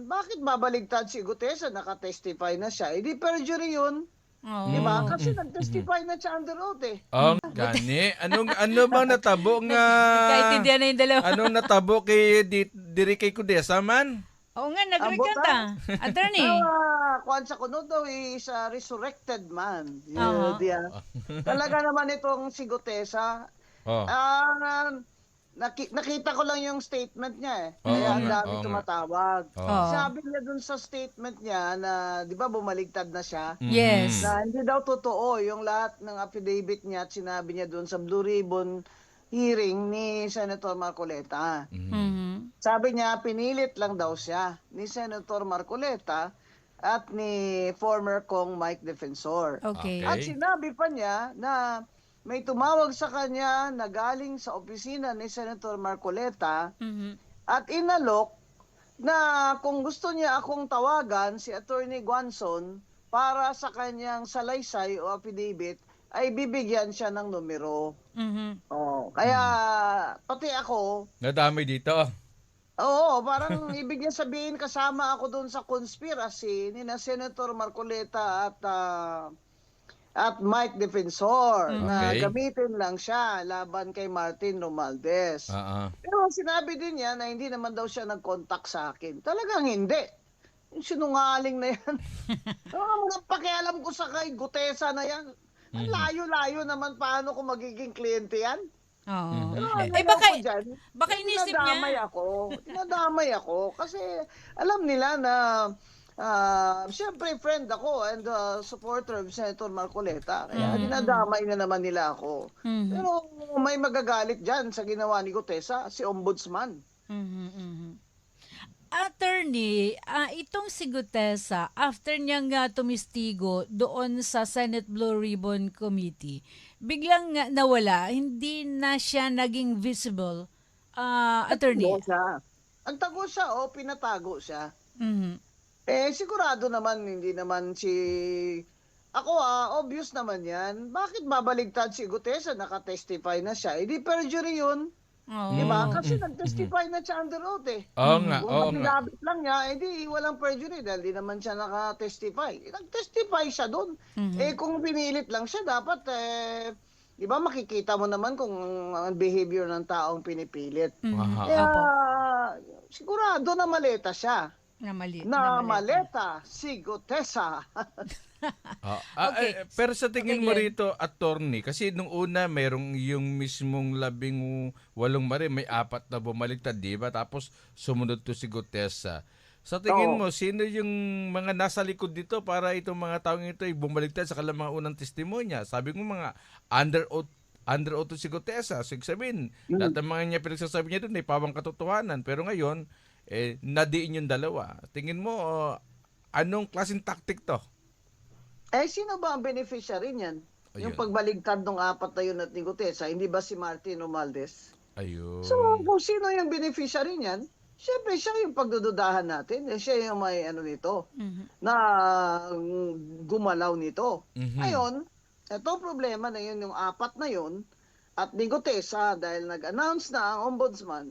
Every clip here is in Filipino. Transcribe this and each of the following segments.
Bakit babaligtad si Gutesa? Nakatestify na siya. Hindi perjury yun. Oo. Di ba? Kasi Mhm. nag-testify na siya under oath eh. Gani. Ano bang natabo nga Nagkaintindihan na yung dalawa. anong natabo kay diri kay Kudesa man? Oo nga, Ang nagrekanta. Attorney. Kuwan sa kunod daw is a resurrected man. Oo. Talaga naman itong si Gutesa. Oh. Nakita ko lang yung statement niya eh. Oo Kaya ang nga, dami oo nga. tumatawag. Oo. Sabi niya dun sa statement niya na, di ba bumaligtad na siya? Yes. Na hindi daw totoo yung lahat ng affidavit niya at sinabi niya dun sa Blue Ribbon hearing ni Senator Marcoleta. Mhm. Sabi niya, pinilit lang daw siya ni Senator Marcoleta at ni former Kong Mike Defensor. Okay. At sinabi pa niya na may tumawag sa kanya na galing sa opisina ni Senator Marcoleta Mhm. at inalok na kung gusto niya akong tawagan si Attorney Guanzon para sa kanyang salaysay o affidavit ay bibigyan siya ng numero. Mhm. Kaya pati ako, Nadami dito. parang ibig niya sabihin kasama ako doon sa conspiracy ni na Senator Marcoleta at Mike Defensor na Okay. gamitin lang siya laban kay Martin Romualdez. Pero sinabi din niya na hindi naman daw siya nag-contact sa akin. Talagang hindi. Yung sinungaling na yan. Walang pakialam ko sa kay Gutesa na yan. Ang layo-layo naman paano ko magiging kliyente yan. Oo. Pero Baka inisip niya. Dinadamay ako. Kasi alam nila na siyempre friend ako and supporter of Senator Marcoleta. Kaya dinadamay na naman nila ako. Mhm. Pero may magagalit dyan sa ginawa ni Gutesa, si Ombudsman. Mhm. Mhm. Attorney, itong si Gutesa, after niyang tumistigo doon sa Senate Blue Ribbon Committee, biglang nawala, hindi na siya naging visible. Attorney. Nagtago siya o pinatago siya. Mhm. Sigurado naman, hindi naman Ako obvious naman yan. Bakit babaligtad si Gutesa? Nakatestify na siya. Hindi perjury yun. Oo. Diba? Kasi nag-testify na siya under oath eh. Oo nga. Kung pinabit lang niya, walang perjury dahil di naman siya nakatestify. Nag-testify siya doon. Kung pinilit lang siya, dapat di ba makikita mo naman kung ang behavior ng taong pinipilit. Kaya Opo. sigurado na maleta siya. Na mali. Na maleta si Gutesa. Okay. Pero sa tingin Okay, mo Glenn. rito, attorney, kasi nung una mayroong yung mismong 18 mari, may 4 na bumaligtad, di ba? Tapos sumunod to si Gutesa. Sa tingin mo, sino yung mga nasa likod dito para itong mga taong ito ay bumaligtad sa kanilang mga unang testimonya? Sabi ko mga under oath to si Gutesa. So, sabihin, lahat ng mga niya pinagsasabi niya doon ay pawang katotohanan. Pero ngayon, nadiin yung dalawa. Tingin mo, anong klaseng tactic to? Sino ba ang beneficiary niyan? Yung Ayun. pagbaligtad ng 4 na yun at ni Gutesa, hindi ba si Martin Romualdez? Ayun. So, kung sino yung beneficiary niyan, siyempre siya yung pagdududahan natin. Siya yung may nito, na gumalaw nito. Ngayon, ito problema na yun, yung 4 na yun, at ni Gutesa, dahil nag-announce na ang ombudsman,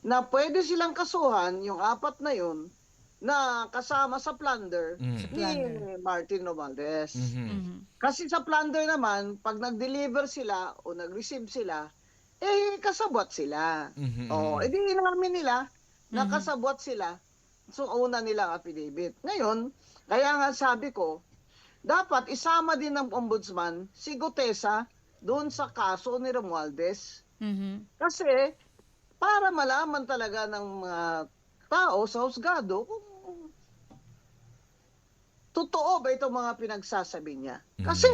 na pwede silang kasuhan yung 4 na yun, na kasama sa plunder ni Martin Romualdez. Kasi sa plunder naman, pag nag-deliver sila o nag-receive sila, kasabwat sila. Edi inamin nila na kasabwat sila. So, una nilang affidavit. Ngayon, kaya nga sabi ko, dapat isama din ng ombudsman si Gutesa doon sa kaso ni Romualdez. Kasi, para malaman talaga ng mga tao sa husgado kung totoo ba itong mga pinagsasabi niya. Kasi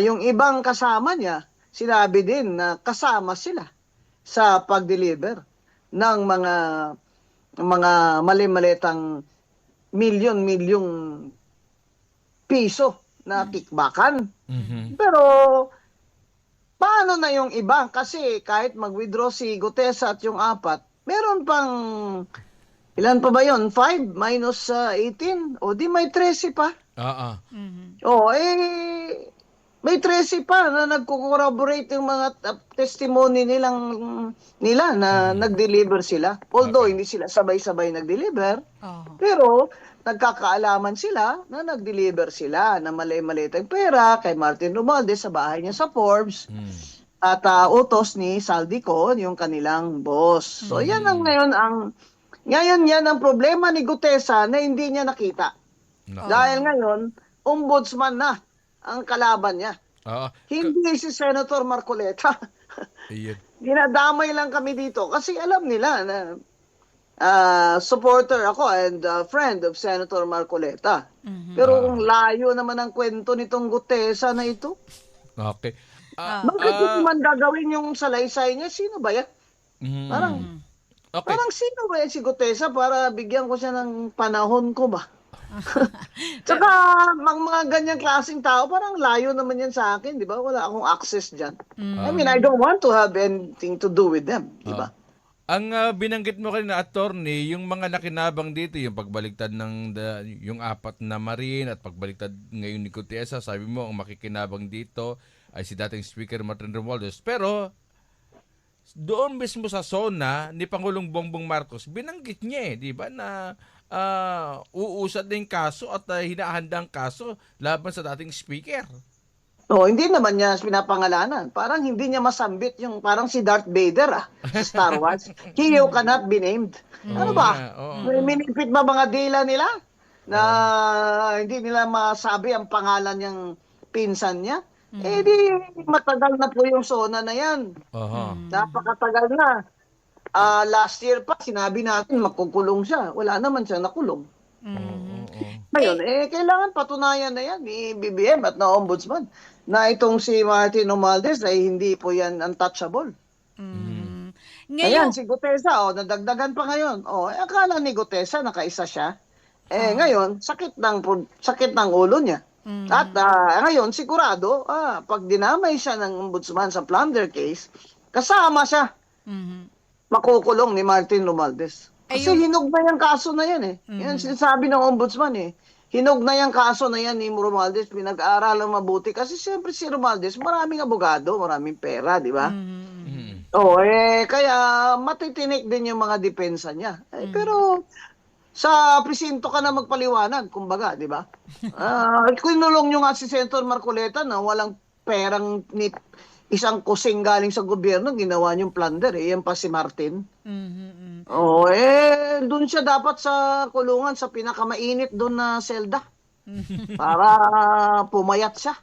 yung ibang kasama niya, sinabi din na kasama sila sa pag-deliver ng mga mali-malitang milyon-milyong piso na kickbackan. Pero paano na yung iba? Kasi kahit mag-withdraw si Gutesa at yung 4, meron pang ilan pa ba yun? 5 minus 18? O di may 13 pa. May 13 pa na nagko-corroborate yung mga testimony nila na nag-deliver sila. Although Okay. hindi sila sabay-sabay nag-deliver, Oo. pero nagkakaalaman sila na nag-deliver sila na mali-mali tayong pera kay Martin Romualdez sa bahay niya sa Forbes Mm. at utos ni Saldico, yung kanilang boss. So yan ang ngayon yan ang problema ni Gutesa na hindi niya nakita. Nako. Dahil ngayon, ombudsman na ang kalaban niya. Oo. Hindi si Senator Marcoleta. Ayun. Dinadamay lang kami dito kasi alam nila na supporter ako and friend of Senator Marcoleta. Pero kung layo naman ang kwento nitong Gutesa na ito, Okay. bakit hindi man gagawin yung salaysay niya? Sino ba yan? Mhm. Parang, Okay. parang sino ba yan si Gutesa para bigyan ko siya ng panahon ko ba? Tsaka, mga ganyang klaseng tao, parang layo naman yan sa akin, di ba? Wala akong access dyan. I mean, I don't want to have anything to do with them, di ba? Ang binanggit mo kanina, attorney, yung mga nakinabang dito, yung pagbaligtad ng yung 4 na Marine at pagbaligtad ngayon ni Gutesa, sabi mo, ang makikinabang dito ay si dating Speaker Martin Romualdez. Pero, doon mismo sa zona ni Pangulong Bongbong Marcos, binanggit niya di ba, na uusad na yung kaso at hinahanda ang kaso laban sa dating speaker. No, hindi naman niya pinapangalanan. Parang hindi niya masambit yung parang si Darth Vader sa Star Wars. He who cannot be named. Ano ba? Oo. Minipit ba mga dila nila na hindi nila masabi ang pangalan niyang pinsan niya? Eh di matagal na po yung zona na yan. Aha. Napakatagal na. Last year pa, sinabi natin makukulong siya. Wala naman siya nakulong. Oo. Ngayon, kailangan patunayan na yan ni BBM at na Ombudsman na itong si Martin Romualdez ay hindi po yan untouchable. Ayan, Ngayon, si Gutesa, nadagdagan pa ngayon. Akala ni Gutesa nakaisa siya. Ngayon, sakit ng ulo niya. At ngayon, sigurado, pag dinamay siya ng ombudsman sa plunder case, kasama siya makukulong ni Martin Romualdez. Kasi hinog na yung kaso na yan Yan sinasabi ng ombudsman Hinog na yung kaso na yan ni Romualdez, pinag-aaralan mabuti. Kasi siyempre si Romualdez, maraming abogado, maraming pera, di ba? Kaya matitinik din yung mga depensa niya. Pero sa presinto ka na magpaliwanag, kumbaga, di ba? Kinulong nyo nga si Senator Marcoleta na walang perang ni isang kusing galing sa gobyerno, ginawa niyong plunder yan pa si Martin. Doon siya dapat sa kulungan, sa pinakamainit doon na selda. Para pumayat siya.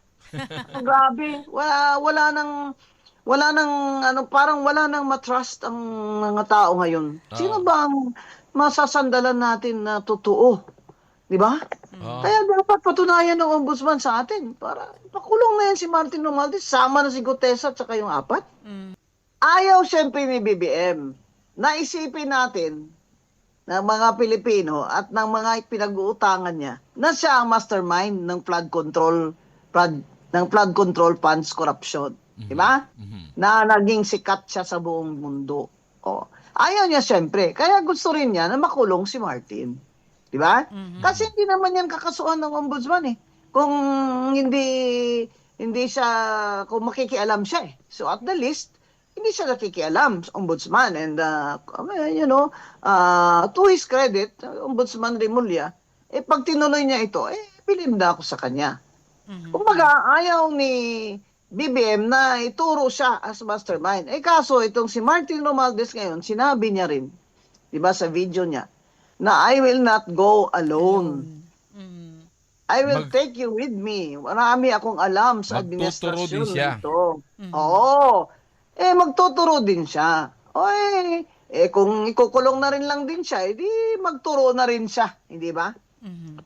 Grabe, wala nang parang wala nang matrust ang mga tao ngayon. Sino ba ang masasandalan natin na totoo? 'Di ba? Kaya dapat patunayan ng ombudsman sa atin para pakulong na yan si Martin Romualdez, sama na si Gutesa at saka yung 4. Ayaw siyempre ni BBM. Naisipin natin ng mga Pilipino at ng mga pinag-uutangan niya na siya ang mastermind ng flood control funds corruption. Di ba? Na naging sikat siya sa buong mundo. Ayaw niya siyempre. Kaya gusto rin niya na makulong si Martin. Di ba? Kasi hindi naman yan kakasuhan ng ombudsman Kung hindi siya, kung makikialam siya So at the least, hindi siya nakikialam sa ombudsman. And, to his credit, Ombudsman Remulla, pag tinuloy niya ito, bilib na ako sa kanya. Kumbaga, ayaw ni BBM na ituro siya as mastermind. Kaso, itong si Martin Romualdez ngayon, sinabi niya rin, di ba, sa video niya, na I will not go alone. I will take you with me. Marami akong alam sa Magtuturo din administrasyon siya. nito. Oo. Magtuturo din siya. Kung ikukulong na rin lang din siya, di magturo na rin siya. Hindi ba?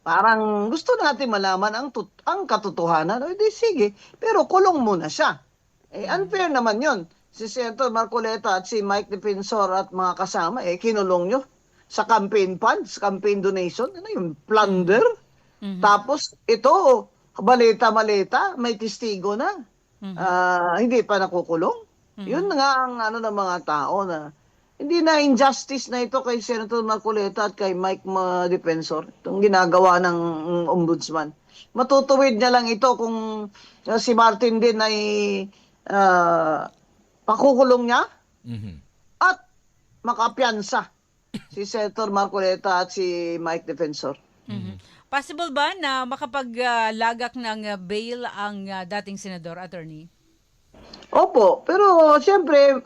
Parang gusto natin malaman ang katotohanan. Di sige, pero kulong muna siya. Unfair naman yon. Si Senator Marcoleta at si Mike Defensor at mga kasama, kinulong nyo sa campaign funds, campaign donation. Ano yung plunder? Tapos, ito, maleta, may testigo na. Hindi pa nakukulong. Yun nga ang ng mga tao na, hindi na injustice na ito kay Senator Marcoleta at kay Mike Defensor, itong ginagawa ng ombudsman. Matutuwid niya lang ito kung si Martin din ay pakukulong niya Mhm. at makapiyansa si Senator Marcoleta at si Mike Defensor. Possible ba na makapaglagak ng bail ang dating senador, attorney? Opo, pero siyempre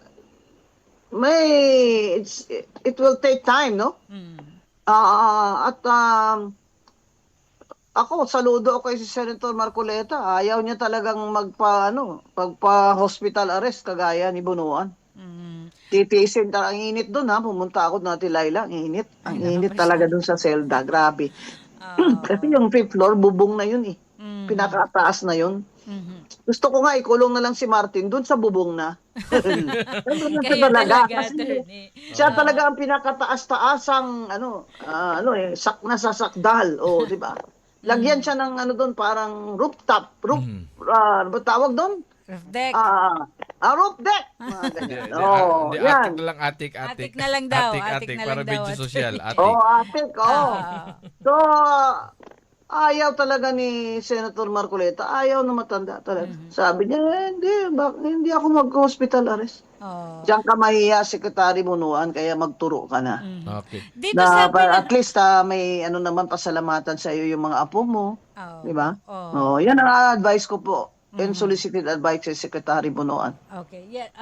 it will take time, no? At ako saludo ako kay si Senator Marcoleta. Ayaw niya talagang pagpa-hospital arrest kagaya ni Bunuan. Titiisin talaga ang init doon, ha. Pumunta ako natin, Laila, ang init. Ang init talaga doon sa selda, grabe. Kasi yung fifth floor, bubong na yun eh. Pinakataas na yun. Gusto ko nga ikulong na lang si Martin doon sa bubong na. Kayo talaga, Kasi attorney. siya talaga ang pinakataas-taasang sak na sasakdal, di ba? Lagyan siya ng doon parang rooftop, ano ba tawag doon? Roof deck. Roof deck. Mga ganyan. Yan. Atik lang, atik. Atik na lang daw, atik na para lang daw, medyo atik. social, atik. Atik, So, ayaw talaga ni Senator Marcoleta, ayaw na matanda talaga. Sabi niya, hindi ako mag-hospital arrest. Diyan ka mahiya, Secretary Bunuan, kaya magturo ka na. Okay. Dito sa At least may naman pasalamatan sa iyo yung mga apo mo. Di ba? Yan ang advice ko po. Unsolicited advice sa Secretary Bunuan. Okay. Yeah,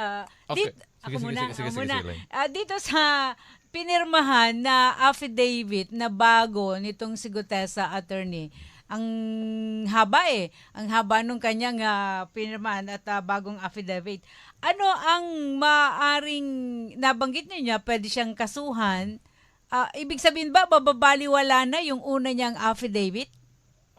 Okay. ako Sige, muna. sige, Ako sige, muna. sige. Dito sa pinirmahan na affidavit na bago nitong si Gutesa, attorney, ang haba ang haba nung kanyang pinirmahan at bagong affidavit. Ano ang maaring nabanggit niya, pwede siyang kasuhan? Ibig sabihin ba bababaliwala na yung una niyang affidavit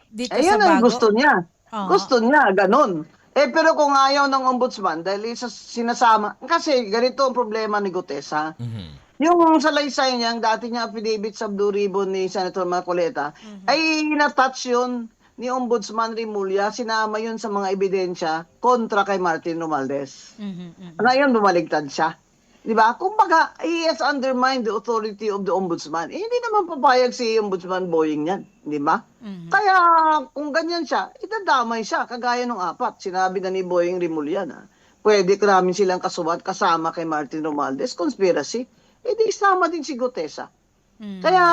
dito Ayan sa ang bago? gusto niya. Oo. Gusto niya, ganun. Pero kung ayaw ng ombudsman, dahil sinasama, kasi ganito ang problema ni Gutesa. Yung salaysay niya, ang dati niya affidavit sa Blue Ribbon ni Senator Marcoleta, ay na-touch yun ni Ombudsman Rimulya, sinama yun sa mga ebidensya kontra kay Martin Romualdez. Ngayon, bumaligtad siya. Di ba? Kumbaga, he has undermined the authority of the ombudsman. Hindi naman papayag si Ombudsman Boying yan. Di ba? Kaya, kung ganyan siya, itadamay siya, kagaya ng 4. Sinabi na ni Boying Rimulya na pwede namin silang kasubat kasama kay Martin Romualdez, conspiracy. Di isama din si Gutesa. Kaya,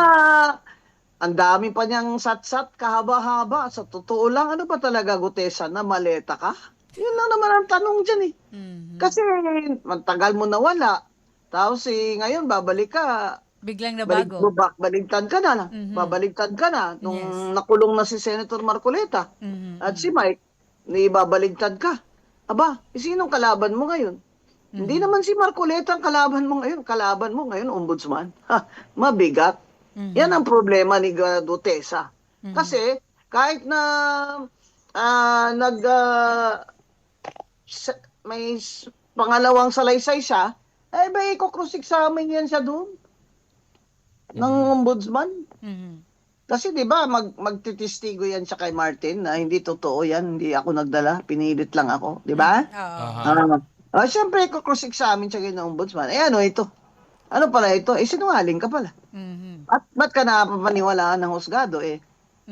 ang dami pa niyang sat-sat, kahaba-haba. Sa totoo lang, ano ba talaga, Gutesa, na maleta ka? Yun lang naman ang tanong dyan eh. Kasi matagal mo nawala. Tapos ngayon babalik ka. Biglang nabago. Baligtad ka na. Babaligtad ka na. Nung nakulong na si Senator Marcoleta at si Mike, babaligtad ka. Aba, sinong kalaban mo ngayon? Hindi naman si Marcoleta ang kalaban mo ngayon. Kalaban mo ngayon, ombudsman. Mabigat. Yan ang problema ni Gutesa. Kasi kahit na may pangalawang salaysay siya, may cross-examine yan siya doon ng ombudsman. Kasi di ba magtitistigo yan siya kay Martin na hindi totoo yan, hindi ako nagdala, pinilit lang ako, di ba? Siyempre cross-examine siya ng ombudsman. Ano ito? Ano pala ito? Sinungaling ka pala. At ba't ka napapaniwalaan ng husgado?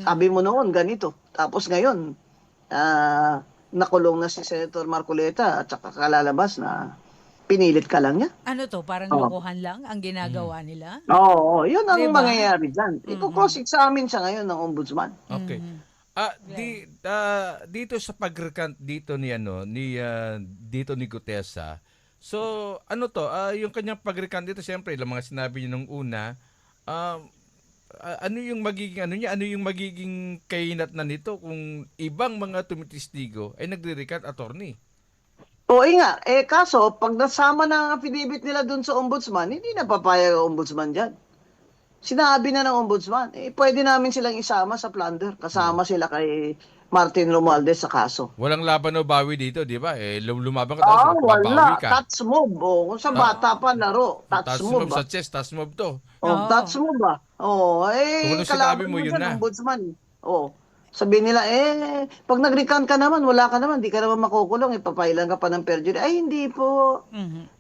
Sabi mo noon ganito. Tapos ngayon, nakulong na si Senator Marcoleta at saka kalalabas na pinilit ka lang niya. Ano to? Parang lokohan lang ang ginagawa nila? Oo, yun ang Diba? mangyayari dyan. Iko-cross-examine siya ngayon ng ombudsman. Okay. Dito sa pag-recant dito ni dito ni Gutesa. So, ano to? Yung kanyang pag-recant dito, siyempre, ilang mga sinabi niya nung una, ano yung magiging kainat na nito kung ibang mga tumitistigo ay nagre-recant, attorney? Oo nga, kaso pag nasama na ang affidavit nila dun sa ombudsman, hindi na papayag ang ombudsman dyan. Sinabi na ng ombudsman, pwede namin silang isama sa plunder, kasama sila kay Martin Romualdez sa kaso. Walang laban o bawi dito, di ba? Lumabang ka tapos wala. babawi ka. Touch move. Kung sa bata pa laro, touch move. Sa chest, touch move to. Touch move ba? Kung ano sinabi mo, yun na. Ombudsman. Sabihin nila, pag nag-recount ka naman, wala ka naman, di ka naman makukulong, ipapailan ka pa ng perjury. Ay, hindi po.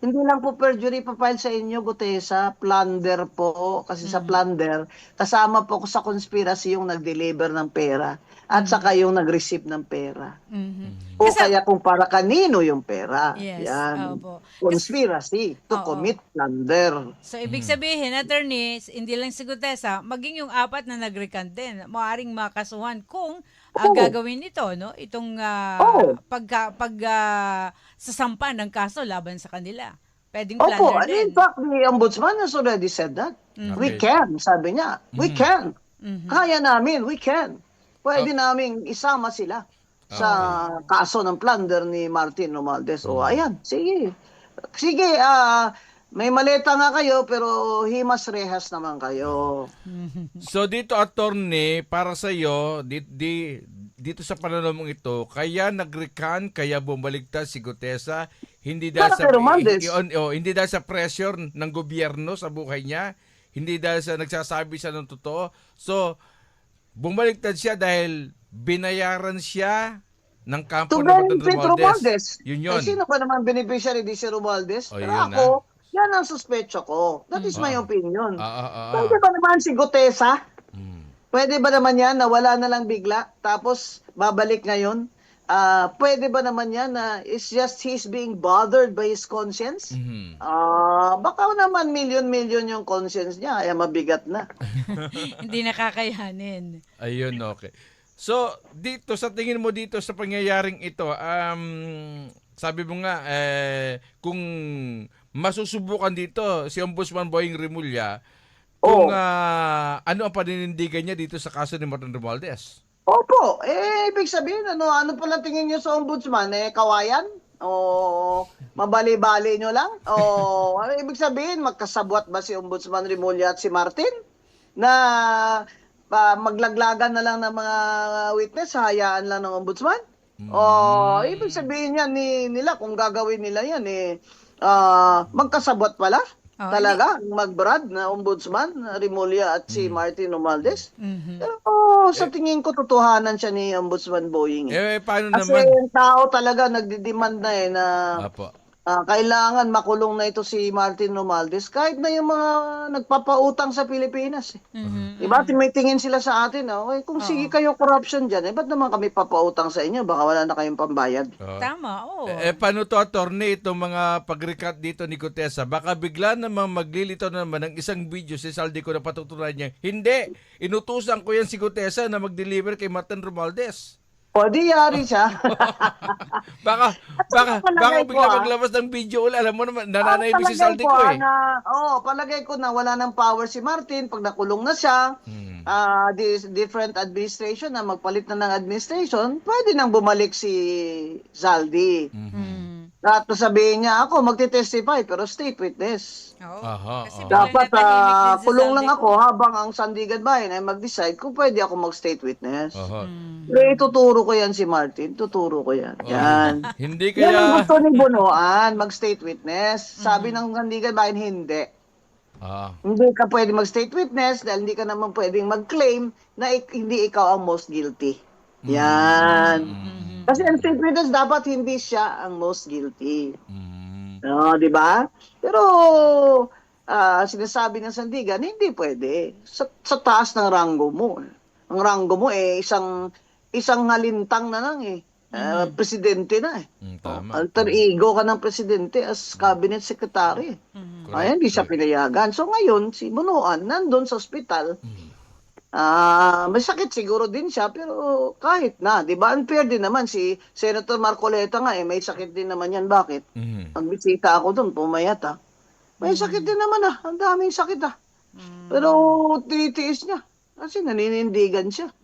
Hindi lang po perjury ipapile sa inyo, Gutesa. Plunder po. Kasi sa plunder, kasama po ko sa conspiracy yung nag-deliver ng pera at saka yung nag-receive ng pera. O kaya kung para kanino yung pera. Yes, Yan. opo. Conspiracy to Oo. commit plunder. So, ibig sabihin, attorney, hindi lang si Gutesa, maging yung apat na nag-recant din, maaaring makasuhan kung Oo. gagawin ito, no? Itong Oo. sasampa ng kaso laban sa kanila. Pwedeng Opo, plunder and din. in fact, the ombudsman has already said that. We Okay. can, sabi niya. We can. Kaya namin, we can. Pwede namin isama sila sa kaso ng plunder ni Martin Romualdez. O ayan, sige. Sige, may maleta nga kayo, pero himas rehas naman kayo. So dito, attorney, para sa iyo, dito sa pananaw mong ito, kaya nag-recant, kaya bumaligtad si Gutesa, hindi dahil Para kay Romualdez. hindi dahil sa pressure ng gobyerno sa buhay niya, hindi dahil sa nagsasabi siya ng totoo. So, bumaligtad siya dahil binayaran siya ng kampo To ng Martin benefit Romualdez. Romualdez. Yun yun. Sino ba naman beneficiary di si Romualdez? O, Pero yun ako, yan ang suspecho ko. That is my opinion. Pwede ba naman si Gutesa? Pwede ba naman yan na wala na lang bigla, tapos babalik ngayon? Pwede ba naman yan na it's just he's being bothered by his conscience? Baka naman million-million yung conscience niya, ay mabigat na. Hindi nakakayanin. Ayun, okay. So, dito, sa tingin mo dito sa pangyayaring ito, sabi mo nga, kung masusubukan dito si Ombudsman Boying Remulla, kung ano ang paninindigan niya dito sa kaso ni Martin Romualdez? Opo, ibig sabihin, ano pala tingin niyo sa ombudsman? Kawayan? O mabali-bali nyo lang? O ano ibig sabihin, magkasabwat ba si Ombudsman Remulla at si Martin? Na maglaglagan na lang ng mga witness, hayaan lang ng ombudsman? O ibig sabihin yan nila, kung gagawin nila yan, magkasabwat pala? Talaga, mag-brad na ombudsman, Remulla at si Martin Romualdez. Pero sa tingin ko, totohanan siya ni Ombudsman Boying. Paano Kasi naman? yung tao talaga nagdidemand na na Apo. kailangan makulong na ito si Martin Romualdez kahit na yung mga nagpapautang sa Pilipinas. Diba? May tingin sila sa atin. Kung sige kayo corruption dyan, ba't naman kami papautang sa inyo? Baka wala na kayong pambayad. Tama, oo. Paano to, attorney, itong mga pag-recant dito ni Gutesa? Baka bigla namang maglilito naman ng isang video si Saldi ko na patutunan niya. Hindi! Inutusan ko yan si Gutesa na mag-deliver kay Martin Romualdez. O, di yari siya. Baka bigla maglabas ng video ulit. Alam mo naman, nananahimik si Saldi ko eh. Palagay ko na wala ng power si Martin pag nakulong na siya. Different administration na magpalit na ng administration, pwede nang bumalik si Zaldi. At sabihin niya, ako magte-testify pero state witness. Kasi Dapat biglang natahimik din si kulong Saldi lang ko. ako habang ang Sandigan Bayan ay mag-decide kung pwede ako mag-state witness. Pero ituturo ko yan si Martin. Tuturo ko yan. Yan. Hindi Yan ang kaya... gusto ni Bonoan, mag-state witness. Sabi ng Sandigan Bayan, hindi. Hindi ka pwede mag-state witness dahil hindi ka naman pwedeng mag-claim na hindi ikaw ang most guilty. Yan. Kasi ang state witness dapat hindi siya ang most guilty. Di ba? Pero sinasabi ng Sandigan, hindi pwede. Sa taas ng ranggo mo. Ang ranggo mo isang halintang na lang presidente na Tama. Alter ego ka ng presidente as cabinet secretary. Ayan, di siya pinayagan. So ngayon, si Bonoan nandun sa ospital. May sakit siguro din siya, pero kahit na, di ba? Unfair din naman si Senator Marcoleta nga may sakit din naman yan. Bakit? Ang bisita ako doon, pumayat May sakit din naman ang daming sakit Pero titiis niya. Kasi naninindigan siya.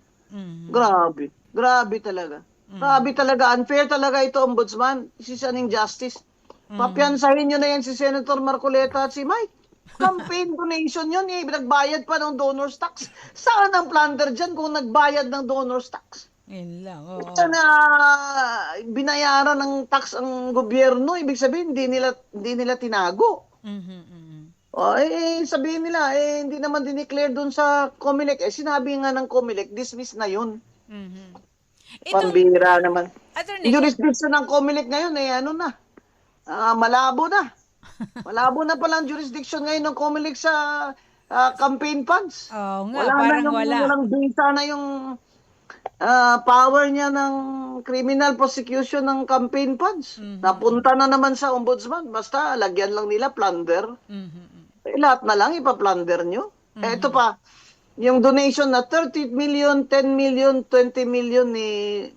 Grabe. Grabe talaga. Grabe talaga. Unfair talaga ito, Ombudsman. This is an injustice. Papiansahin nyo na yan si Senator Marcoleta at si Mike. Campaign donation yun nagbayad pa ng donor's tax. Saan ang plunder dyan kung nagbayad ng donor's tax? Yun lang, oo. Na binayaran ng tax ang gobyerno, ibig sabihin hindi nila tinago. Sabihin nila, hindi naman dineclare dun sa COMELEC. Sinabi nga ng COMELEC, dismiss na yun. Mhm. Itong Pambira naman. attorney, Yung jurisdiction ng COMELEC ngayon, ano na, malabo na. Malabo na pala ang jurisdiction ngayon ng COMELEC sa campaign funds. oo nga, Wala na parang yung, wala. walang bisa na yung power niya ng criminal prosecution ng campaign funds. Napunta na naman sa ombudsman. Basta lagyan lang nila plunder. Lahat na lang ipa-plunder nyo. Ito pa, yung donation na 30 million, 10 million, 20 million ni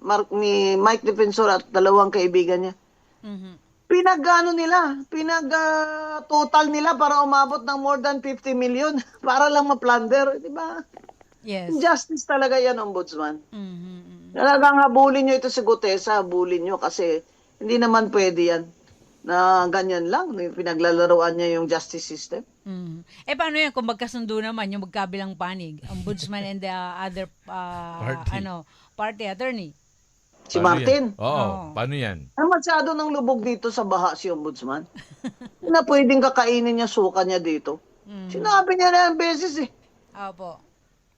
Mike Defensor at dalawang kaibigan niya. Mhm. Total nila para umabot ng more than 50 million para lang ma-plunder, di ba? Yes. Injustice talaga yan, ombudsman. Mhm. Talagang habulin nyo ito si Gutesa, habulin nyo kasi hindi naman pwede yan na ganyan lang, pinaglalaroan niya yung justice system. Mhm. Paano yan kung magkasundo naman yung magkabilang panig, ombudsman and the other party attorney? Si Paano Martin. yan? Oo, Oo. paano yan? Masyado ng lubog dito sa baha si ombudsman. Na pwedeng kakainin niya suka niya dito. Sinabi niya na yung beses eh. Opo.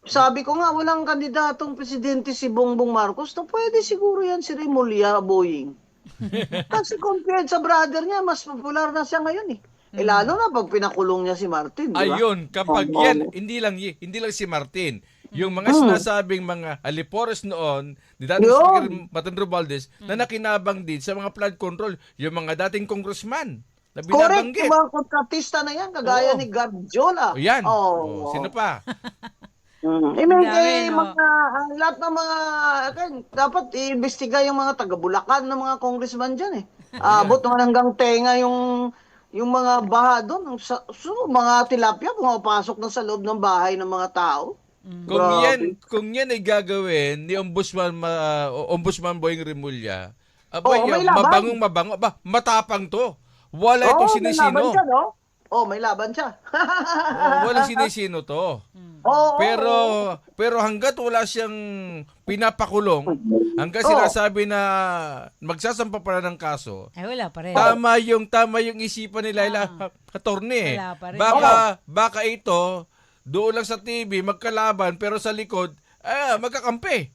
Sabi ko nga, walang kandidatong presidente si Bongbong Marcos na pwede siguro yan si Remulla Boying. Kasi compared sa brother niya, mas popular na siya ngayon eh. Lalo na pag pinakulong niya si Martin, di ba? Ayun, kapag Oo. yan, hindi lang si Martin. Yung mga sinasabing mga alipores noon, ni dating Yun. Speaker Martin Romualdez, na nakinabang din sa mga flood control, yung mga dating congressman na Correct, binabanggit. yung mga kontratista na yan, kagaya Oo. ni Gardiola. O yan. Oh. O, sino pa? Dami, no? Lahat ng mga, dapat i-imbestiga yung mga taga-Bulacan ng mga congressman dyan eh. Abot naman hanggang tenga yung mga baha doon. Mga tilapia pumapasok na sa loob ng bahay ng mga tao. Kung yan ay gagawin ni Ombudsman Boying Remulla, Oo, may laban. mabango, matapang to. Wala itong May laban sinisino. siya, no? May laban siya. Walang sinisino to. Oo, Pero hanggat wala siyang pinapakulong, hanggat sinasabi na magsasampa pa ng kaso, Wala pa rin. tama yung isipan ni Laila Attorney. Wala pa rin. Baka ito doon lang sa TV magkalaban pero sa likod magkakampi.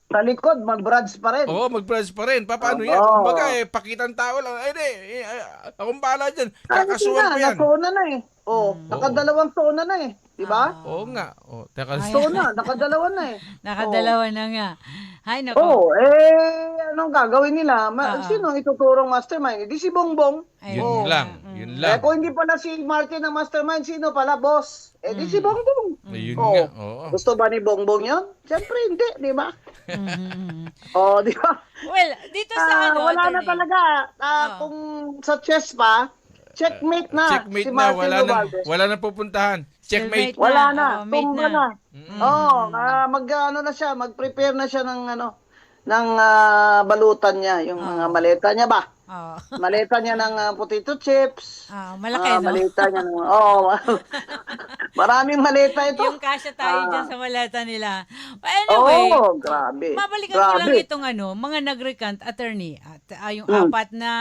Sa likod, mag-brads pa rin. Oo, mag-branch pa rin. Paano yan? Oo. Kumbaga pakitang tao lang. Akong bahala dyan. Kakasuhan ko yan. Nasona na eh. Nakadalawang sona na eh. Diba? Oo nga. Teka. Sona, nakadalawa na eh. Nakadalawa na nga. Hay nako. Anong gagawin nila? Sino ang ituturong mastermind? Di si Bongbong. Yun lang. Kung hindi pala si Martin ang mastermind, sino pala, boss? Di si Bongbong. Yun nga. Oo. Gusto ba ni Bongbong yun? Siyempre hindi, di ba? Di ba? Well, dito sa wala na attorney. talaga. Kung sa chess pa, checkmate na Checkmate si na. Martin Romualdez. Wala na pupuntahan. Checkmate. Wala na. Mate Tumba na. na. Na siya, mag-prepare na siya ng balutan niya, yung mga maleta niya ba? Oh. Maleta niya ng potato chips. Malaki, no? Maleta niya ng, maraming maleta ito. Yung kasya tayo dyan sa maleta nila. But anyway, Grabe. mabalikan ko lang itong mga nag-recant attorney. At yung apat na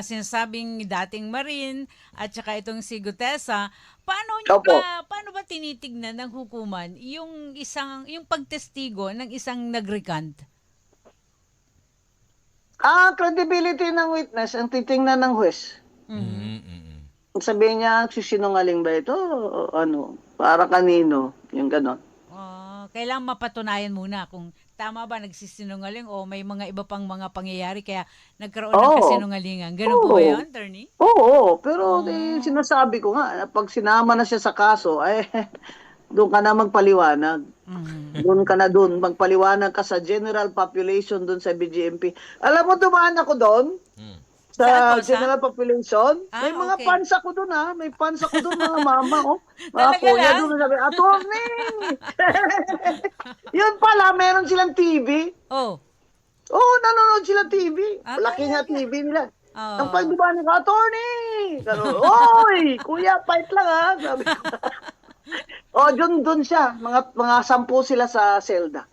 sinasabing dating Marine at saka itong si Gutesa, paano ba tinitignan ng hukuman yung pagtestigo ng isang nag-recant? Credibility ng witness ang titingnan ng huwes. Sabihin niya, sinungaling ba ito? O para kanino? Yung ganon. Kailangan mapatunayan muna kung tama ba nagsisinungaling o may mga iba pang mga pangyayari kaya nagkaroon ng kasinungalingan. Ganun po ba yun, attorney? Oo, pero sinasabi ko nga, pag sinama na siya sa kaso, doon ka na magpaliwanag. Doon ka na magpaliwanag ka sa general population doon sa BGMP. Alam mo, dumaan ako doon sa general population. May mga fans ako doon May fans ako doon, mga mama. Mga kuya doon. Sabi, attorney! Yun pala, meron silang TV. Nanonood sila TV. Malaki nga TV nila. Ang pagdubaan ko, attorney! Oy! Kuya, fight lang sabi ko. Doon siya. Mga 10 sila sa selda.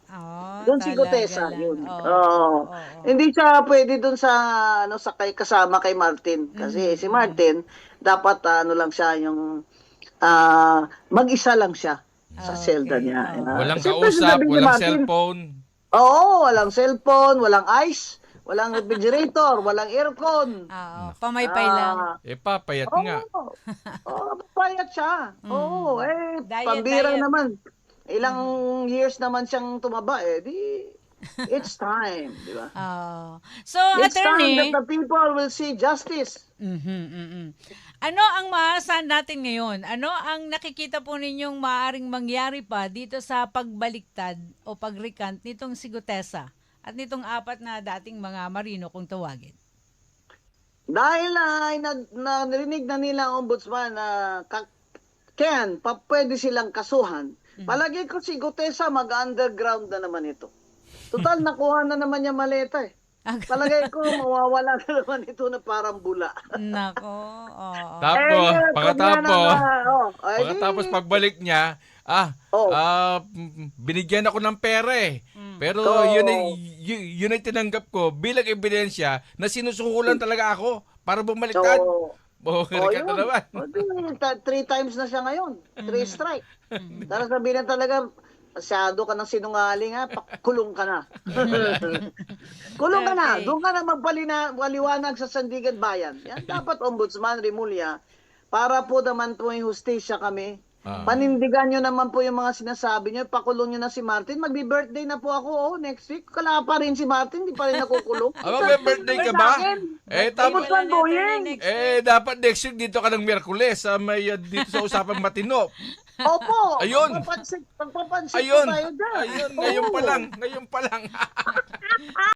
Doon si Gutesa. Yun. Hindi siya pwede doon sa kasama kay Martin. Kasi si Martin, dapat lang siya yung mag-isa lang siya. sa selda Okay, niya. Walang Siyempre, kausap, sinabi ni walang Martin, cellphone. Oo, walang cellphone, walang ice, walang refrigerator, walang aircon. Oo, pamaypay lang. Papayat Oo, nga. mapayat siya. Oo, pambira Diet. naman. Ilang years naman siyang tumaba it's time, di ba? So, It's time that attorney, the people will see justice. ano ang maasahan natin ngayon? Ano ang nakikita po ninyong maaaring mangyari pa dito sa pagbaliktad o pag-recant nitong si Gutesa at nitong 4 na dating mga marino kung tawagin? Dahil narinig na nila ang ombudsman na pwede silang kasuhan. Palagi ko si Gutesa mag-underground na naman ito. Total, nakuha na naman niya maleta eh. Palagay ko, mawawala na naman ito na parang bula. Nako, oo. Tapos, pagkatapos di, pagbalik niya, binigyan ako ng pera eh. Pero Oo. yun ay tinanggap ko bilang ebidensya na sinusuhulan talaga ako para bumaliktad. Bumaliktad na naman. 3 times na siya ngayon. 3 strike. Dahil sabihin na talaga, masyado ka ng sinungaling ha, kulong ka na. Kulong ka na. Okay. Doon ka na magpaliwanag sa Sandigan Bayan. Yan dapat Ombudsman Rimulya, para po naman po yung hustisya kami. Panindigan nyo naman po yung mga sinasabi nyo. Pakulong nyo na si Martin. Magbi-birthday na po ako next week. Kala pa rin si Martin. Di pa rin nakukulong. May birthday ka ba? Tapos, Ombudsman Boyeng. dapat next week dito ka ng Miyerkules dito sa Usapang Matino. Opo. Ayun. Pagpapansin po Ayun. tayo dyan. Ayun, ngayon pa lang.